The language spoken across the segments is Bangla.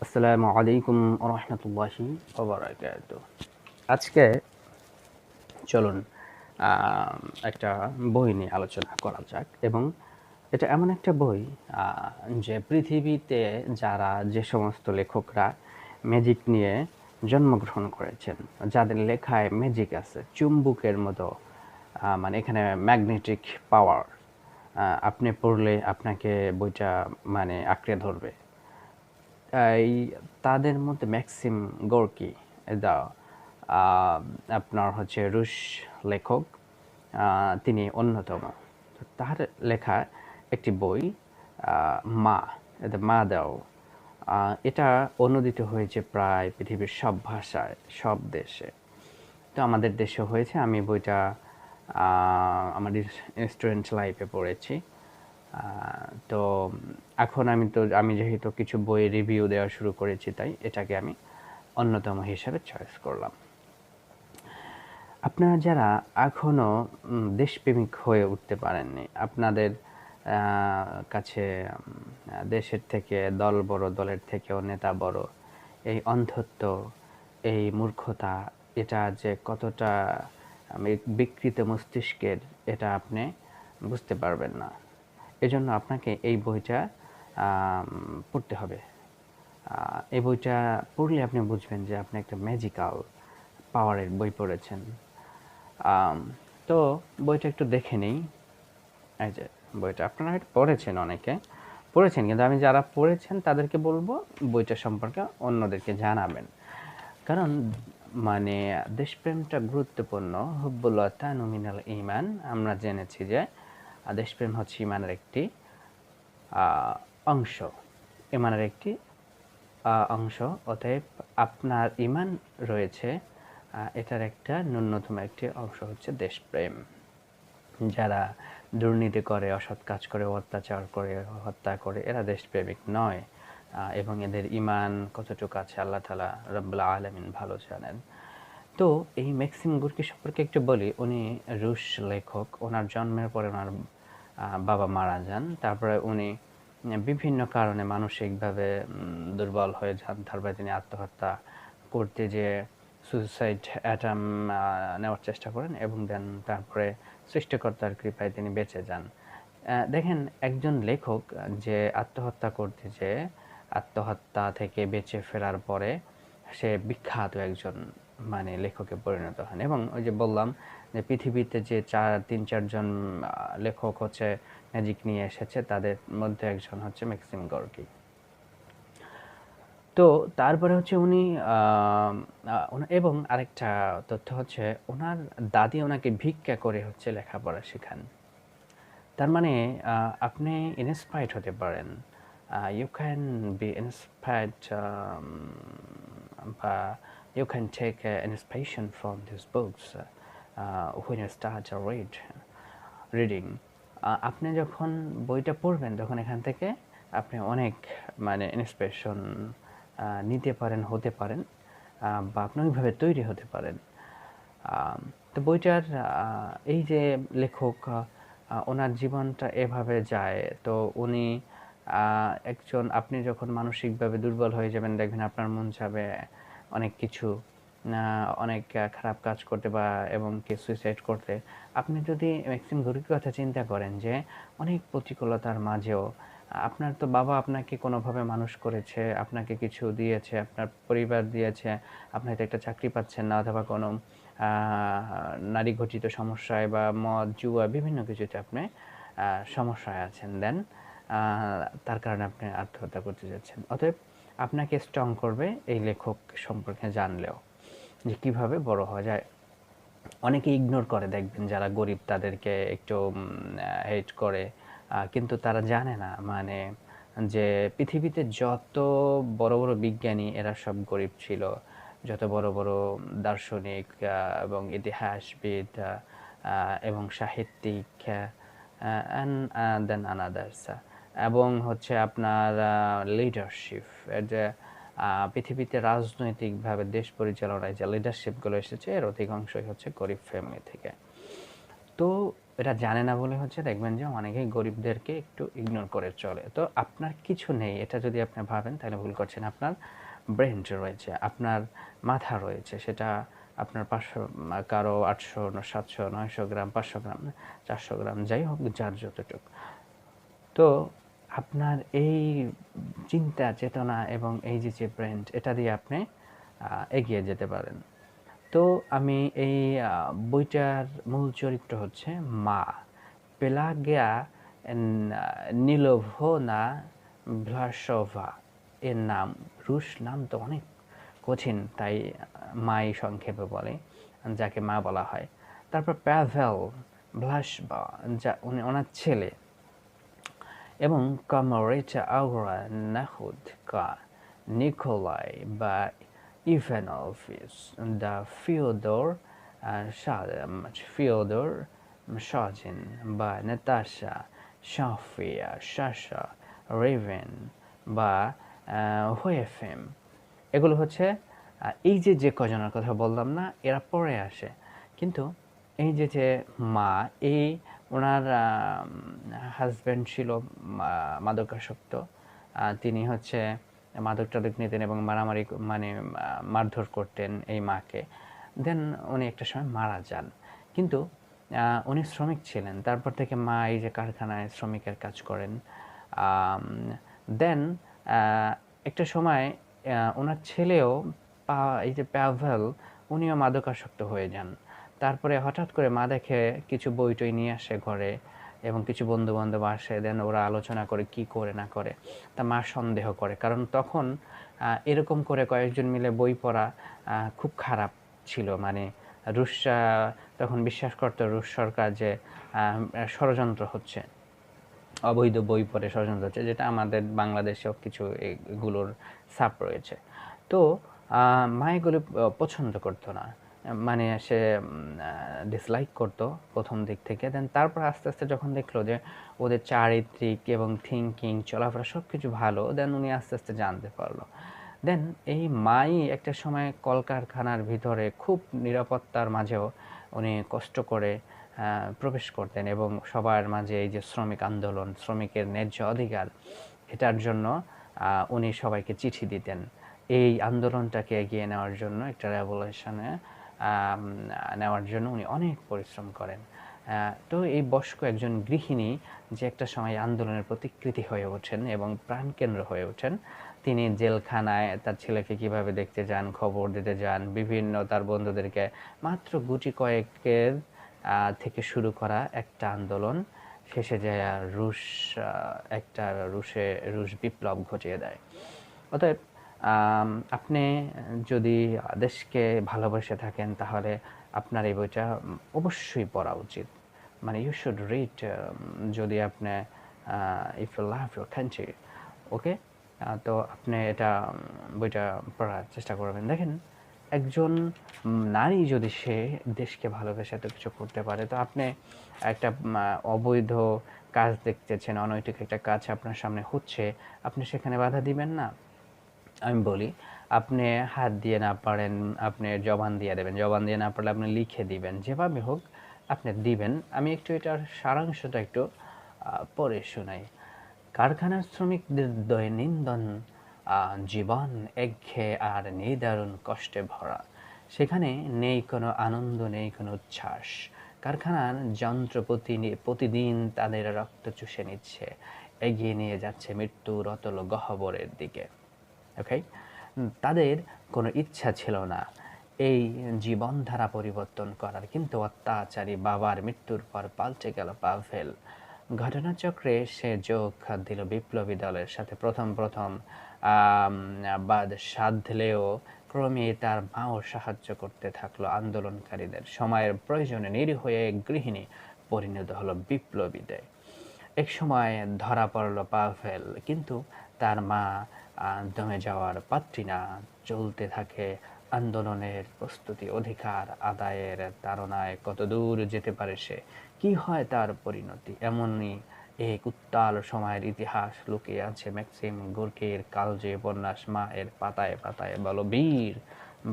আসসালামু আলাইকুম রহমতুল্লাহি ওবারাকাতুহ। আজকে চলুন আম একটা বই নিয়ে আলোচনা করা যাক এবং এটা এমন একটা বই আ যে পৃথিবীতে যারা যে সমস্ত লেখকরা ম্যাজিক নিয়ে জন্মগ্রহণ করেছেন, যাদের লেখায় ম্যাজিক আছে, চুম্বকের মতো মানে এখানে ম্যাগনেটিক পাওয়ার আপনি পড়লে আপনাকে বইটা মানে আঁকড়ে ধরবে। এই তাদের মধ্যে ম্যাক্সিম গোর্কি দা আপনার হচ্ছে রুশ লেখক, তিনি অন্যতম। তো তার লেখা একটি বই মা, দ্য মাদার, এটা অনূদিত হয়েছে প্রায় পৃথিবীর সব ভাষায়, সব দেশে। তো আমাদের দেশে হয়েছে। আমি বইটা আমাদের স্টুডেন্ট লাইফে পড়েছি। তো এখন আমি যেহেতু কিছু বইয়ের রিভিউ দেওয়া শুরু করেছি, তাই এটাকে আমি অন্যতম হিসেবে চয়েস করলাম। আপনারা যারা এখনো দেশপ্রেমিক হয়ে উঠতে পারেননি, আপনাদের কাছে দেশের থেকে দল বড়, দলের থেকেও নেতা বড়, এই অন্ধত্ব, এই মূর্খতা, এটা যে কতটা বিকৃত মস্তিষ্কের, এটা আপনি বুঝতে পারবেন না। এজন্য আপনাকে এই বইটা পড়তে হবে। এই বইটা পড়লে আপনি বুঝবেন যে আপনি একটা ম্যাজিক্যাল পাওয়ারের বই পড়েছেন। আম তো বইটা একটু দেখে নেই। এই যে বইটা আপনারা হয়তো পড়েছেন, অনেকে পড়েছেন, কিন্তু আমি যারা পড়েছেন তাদেরকে বলবো বইটা সম্পর্কে অন্যদেরকে জানাবেন। কারণ মানে দেশপ্রেমটা গুরুত্বপূর্ণ। হুব্বুল ওয়াতানু মিনাল ঈমান। আমরা জেনেছি যে দেশপ্রেম হচ্ছে ঈমানের একটি অংশ। ঈমানের একটি অংশ। অতএব আপনার ঈমান রয়েছে, এটার একটা ন্যূনতম একটি অংশ হচ্ছে দেশপ্রেম। যারা দুর্নীতি করে, অসৎ কাজ করে, অত্যাচার করে, হত্যা করে, এরা দেশপ্রেমিক নয়। এবং এদের ঈমান কতটুকু আছে আল্লাহ তাআলা রব্বুল আলামিন ভালো জানেন। তো এই ম্যাক্সিম গোর্কি সম্পর্কে একটু বলি। উনি রুশ লেখক। ওনার জন্মের পরে ওনার বাবা মারা যান। তারপরে উনি বিভিন্ন কারণে মানসিকভাবে দুর্বল হয়ে যান। তারপরে তিনি আত্মহত্যা করতে যেয়ে সুইসাইড অ্যাটেম্প নেওয়ার চেষ্টা করেন এবং দেন তারপরে সৃষ্টিকর্তার কৃপায় তিনি বেঁচে যান। দেখেন, একজন লেখক যে আত্মহত্যা করতে যেয়ে আত্মহত্যা থেকে বেঁচে ফেরার পরে সে বিখ্যাত একজন মানে লেখকে পরিণত হন। এবং ওই যে বললাম যে পৃথিবীতে যে ৩-৪ জন লেখক হচ্ছে ম্যাজিক নিয়ে এসেছে, তাদের মধ্যে একজন হচ্ছে ম্যাক্সিম গর্কি। তো তারপরে হচ্ছে উনি এবং আরেকটা তথ্য হচ্ছে ওনার দাদি ওনাকে ভিক্ষা করে হচ্ছে লেখাপড়া শেখান। তার মানে আপনি ইন্সপায়ার্ড হতে পারেন। ইউ ক্যান বি ইন্সপায়ার্ড, বা you can take inspiration from this books when you start to reading. আপনি যখন বইটা পড়বেন তখন এখান থেকে আপনি অনেক মানে ইন্সপিরেশন নিতে পারেন, হতে পারেন, বা আপনি ওইভাবে তৈরি হতে পারেন। তো বইটার এই যে লেখক, ওনার জীবনটা এভাবে যায়। তো উনি একজন, আপনি যখন মানসিকভাবে দুর্বল হয়ে যাবেন, দেখবেন আপনার মন চাবে অনেক কিছু, অনেক খারাপ কাজ করতে বা এবং কি সুইসাইড করতে। আপনি যদি ম্যাক্সিম গোর্কির কথা চিন্তা করেন যে অনেক প্রতিকূলতার মাঝেও আপনার তো বাবা আপনাকে কোনোভাবে মানুষ করেছে, আপনাকে কিছু দিয়েছে, আপনার পরিবার দিয়েছে, আপনি হয়তো একটা চাকরি পাচ্ছেন না, অথবা কোনো নারী ঘটিত সমস্যায় বা মদ, জুয়া, বিভিন্ন কিছুতে আপনি সমস্যায় আছেন। দেন তার কারণে আপনি আত্মহত্যা করতে যাচ্ছেন। অতএব আপনাকে স্ট্রং করবে এই লেখক সম্পর্কে জানলেও, যে কিভাবে বড় হওয়া যায়। অনেকে ইগনোর করে, দেখবেন যারা গরিব তাদেরকে একটু হেট করে, কিন্তু তারা জানে না মানে যে পৃথিবীতে যত বড় বড় বিজ্ঞানী এরা সব গরিব ছিল, যত বড় বড় দার্শনিক এবং ইতিহাসবিদ এবং সাহিত্যিক অ্যান্ড দেন আনাদার্স, এবং হচ্ছে আপনার লিডারশিপ, যে পৃথিবীতে রাজনৈতিকভাবে দেশ পরিচালনায় যে লিডারশিপগুলো এসেছে এর অধিকাংশই হচ্ছে গরিব ফ্যামিলি থেকে। তো এটা জানে না বলে হচ্ছে দেখবেন যে অনেকেই গরিবদেরকে একটু ইগনোর করে চলে। তো আপনার কিছু নেই এটা যদি আপনি ভাবেন তাহলে ভুল করছেন। আপনার ব্রেন রয়েছে, আপনার মাথা রয়েছে, সেটা আপনার 500 কারো 800, 700, 900 গ্রাম, 500 গ্রাম, 400 গ্রাম, যাই হোক যার যতটুক। তো আপনার এই চিন্তা চেতনা এবং এই যে ব্রেন, এটা দিয়ে আপনি এগিয়ে যেতে পারেন। তো আমি এই বইটার মূল চরিত্র হচ্ছে মা পেলাগিয়া নিলোভনা ভ্লাসোভা। এর নাম, রুশ নাম তো অনেক কঠিন, তাই মাই সংক্ষেপে বলে, যাকে মা বলা হয়। তারপর প্যাভেল ভ্লাসবা, যা ওনার ছেলে, এবং কমরেটা আউরা নাহুদকা নিকোলাই বা ইভানোভিচ দ্য ফিওদর শাজিন বা নাতাশা, সাফিয়া, সাশা, রেভেন বা হোয়েফেম। এগুলো হচ্ছে এই যে কজনের কথা বললাম না, এরা পরে আসে। কিন্তু এই যে মা, এই ওনার হাজব্যান্ড ছিল মাদকাসক্ত। তিনি হচ্ছে মাদক টাদক নিতেন এবং মারামারি মানে মারধর করতেন এই মাকে। দেন উনি একটা সময় মারা যান। কিন্তু উনি শ্রমিক ছিলেন, তারপর থেকে মা এই যে কারখানায় শ্রমিকের কাজ করেন। দেন একটা সময় ওনার ছেলেও এই যে প্যাভেল, উনিও মাদকাসক্ত হয়ে যান। তারপরে হঠাৎ করে মা দেখে কিছু বই টই নিয়ে আসে ঘরে, এবং কিছু বন্ধু বান্ধব আসে। দেন ওরা আলোচনা করে কি করে না করে। তা মা সন্দেহ করে, কারণ তখন এরকম করে কয়েকজন মিলে বই পড়া খুব খারাপ ছিল। মানে রুশরা তখন বিশ্বাস করতো রুশ সরকার যে ষড়যন্ত্র হচ্ছে, অবৈধ বই পড়ে ষড়যন্ত্র হচ্ছে, যেটা আমাদের বাংলাদেশেও কিছু এগুলোর ছাপ রয়েছে। তো মা এগুলো পছন্দ করতো না, মানে সে ডিসলাইক করতো প্রথম দিক থেকে। দেন তারপর আস্তে আস্তে যখন দেখলো যে ওদের চারিত্রিক এবং থিঙ্কিং চলাফেরা সব কিছু ভালো, দেন উনি আস্তে আস্তে জানতে পারলো। দেন এই মাই একটা সময় কলকারখানার ভিতরে খুব নিরাপত্তার মাঝেও উনি কষ্ট করে প্রবেশ করতেন এবং সবার মাঝে এই যে শ্রমিক আন্দোলন, শ্রমিকের ন্যায্য অধিকার, এটার জন্য উনি সবাইকে চিঠি দিতেন। এই আন্দোলনটাকে এগিয়ে নেওয়ার জন্য, একটা রেভলিউশনে নেওয়ার জন্য উনি অনেক পরিশ্রম করেন। তো এই বয়স্ক একজন গৃহিণী যে একটা সময় আন্দোলনের প্রতিকৃতি হয়ে ওঠেন এবং প্রাণকেন্দ্র হয়ে ওঠেন। তিনি জেলখানায় তার ছেলেকে কিভাবে দেখতে যান, খবর দিতে যান, বিভিন্ন তার বন্ধুদেরকে, মাত্র গুটি কয়েকের থেকে শুরু করা একটা আন্দোলন শেষে যায় রুশ একটা রুশ বিপ্লব ঘটিয়ে দেয়। অতএব আপনি যদি দেশকে ভালোবেসে থাকেন তাহলে আপনার এই বইটা অবশ্যই পড়া উচিত। মানে ইউ শুড রিড, যদি আপনি if you love your country, okay. তো আপনি এটা বইটা পড়ার চেষ্টা করবেন। দেখেন, একজন নারী যদি সে দেশকে ভালোবেসে এত কিছু করতে পারে, তো আপনি একটা অবৈধ কাজ দেখতেছেন, অনৈতিক একটা কাজ আপনার সামনে হচ্ছে, আপনি সেখানে বাধা দিবেন না? আমি বলি, আপনি হাত দিয়ে না পারেন, আপনি জবান দিয়ে দেবেন, জবান দিয়ে না পারলে আপনি লিখে দিবেন, যেভাবে হোক আপনি দিবেন। আমি একটু এটার সারাংশটা একটু পড়ে শোনাই। কারখানার শ্রমিকদের দৈনন্দিন জীবন একঘেয়ে আর নিদারুণ কষ্টে ভরা। সেখানে নেই কোনো আনন্দ, নেই কোনো উচ্ছ্বাস। কারখানার যন্ত্র প্রতিদিন তাদের রক্ত চুষে নিচ্ছে, এগিয়ে নিয়ে যাচ্ছে মৃত্যুর অতল গহ্বরের দিকে। ওকে, তাদের কোনো ইচ্ছা ছিল না এই জীবনধারা পরিবর্তন করার, কিন্তু অত্যাচারী বাবার মৃত্যুর পর পাল্টে গেল পাভেল। ঘটনাচক্রে সে যোগ দিল বিপ্লবী দলের সাথে। প্রথম বাদ সাধলেও ক্রমে তার মাও সাহায্য করতে থাকলো আন্দোলনকারীদের। সময়ের প্রয়োজনে নিরীহ এক গৃহিণী পরিণত হলো বিপ্লবীতে। এক সময় ধরা পড়ল পাভেল, কিন্তু তার মা দমে যাওয়ার পাত্রী না। চলতে থাকে আন্দোলনের প্রস্তুতি, অধিকার আদায়ের তাড়নায় কতদূর যেতে পারে সে, কি হয় তার পরিণতি। এমনই এক উত্তাল সময়ের ইতিহাস লুকিয়ে আছে ম্যাক্সিম গোর্কির কালজয়ী উপন্যাস মা এর পাতায় পাতায়। বলো বীর,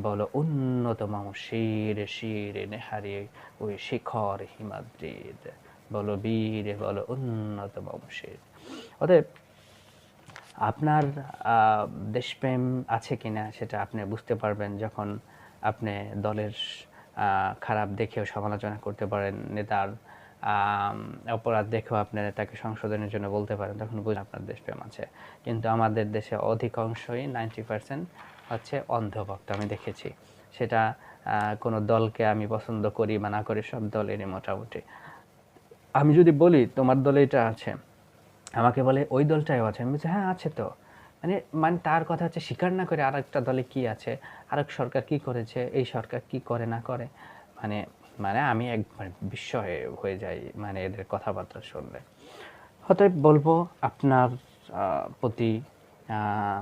বলো উন্নতম শিরে শিরে নেহারি ওই শিখর হিমাদ্রির, বলো বীরে বলো উন্নতম শির। অতএব আপনার দেশপ্রেম আছে কিনা সেটা আপনি বুঝতে পারবেন যখন আপনি দলের খারাপ দেখেও সমালোচনা করতে পারেন, নেতার অপরাধ দেখেও আপনি তাকে সংশোধনের জন্য বলতে পারেন, তখন বুঝবেন আপনার দেশপ্রেম আছে। কিন্তু আমাদের দেশে অধিকাংশই 90% হচ্ছে অন্ধভক্ত, আমি দেখেছি। সেটা কোনো দলকে আমি পছন্দ করি বা না করি, সব দলেরই মোটামুটি। আমি যদি বলি তোমার দলে এটা আছে, আমাকে বলে ওই দলটাও আছে, আমি বলছি হ্যাঁ আছে তো। মানে মানে তার কথা হচ্ছে স্বীকার না করে আর একটা দলে কি আছে, আরেক সরকার কি করেছে, এই সরকার কি করে না করে, মানে মানে আমি একবার বিস্ময় হয়ে যাই মানে এদের কথাবার্তা শুনলে। অতএব বলবো আপনার প্রতি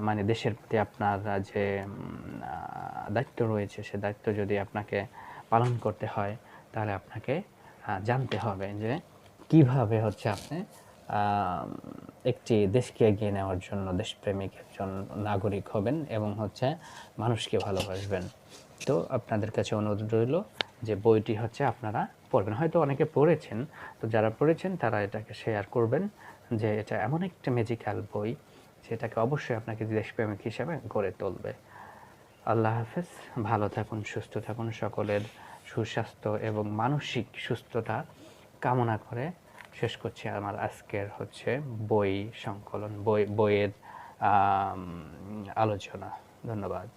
মানে দেশের প্রতি আপনার যে দায়িত্ব রয়েছে, সে দায়িত্ব যদি আপনাকে পালন করতে হয়, তাহলে আপনাকে জানতে হবে যে কিভাবে হচ্ছে আপনি একটি দেশকে এগিয়ে নেওয়ার জন্য দেশপ্রেমিক একজন নাগরিক হবেন এবং হচ্ছে মানুষকে ভালোবাসবেন। তো আপনাদের কাছে অনুরোধ রইল যে বইটি হচ্ছে আপনারা পড়বেন। হয়তো অনেকে পড়েছেন, তো যারা পড়েছেন তারা এটাকে শেয়ার করবেন যে এটা এমন একটা ম্যাজিক্যাল বই যেটাকে অবশ্যই আপনাকে দেশপ্রেমিক হিসেবে গড়ে তুলবে। আল্লাহ হাফেজ, ভালো থাকুন, সুস্থ থাকুন, সকলের সুস্বাস্থ্য এবং মানসিক সুস্থতা কামনা করে শেষ করছি আমার আজকের হচ্ছে বই সংকলন, বইয়ের আলোচনা। ধন্যবাদ।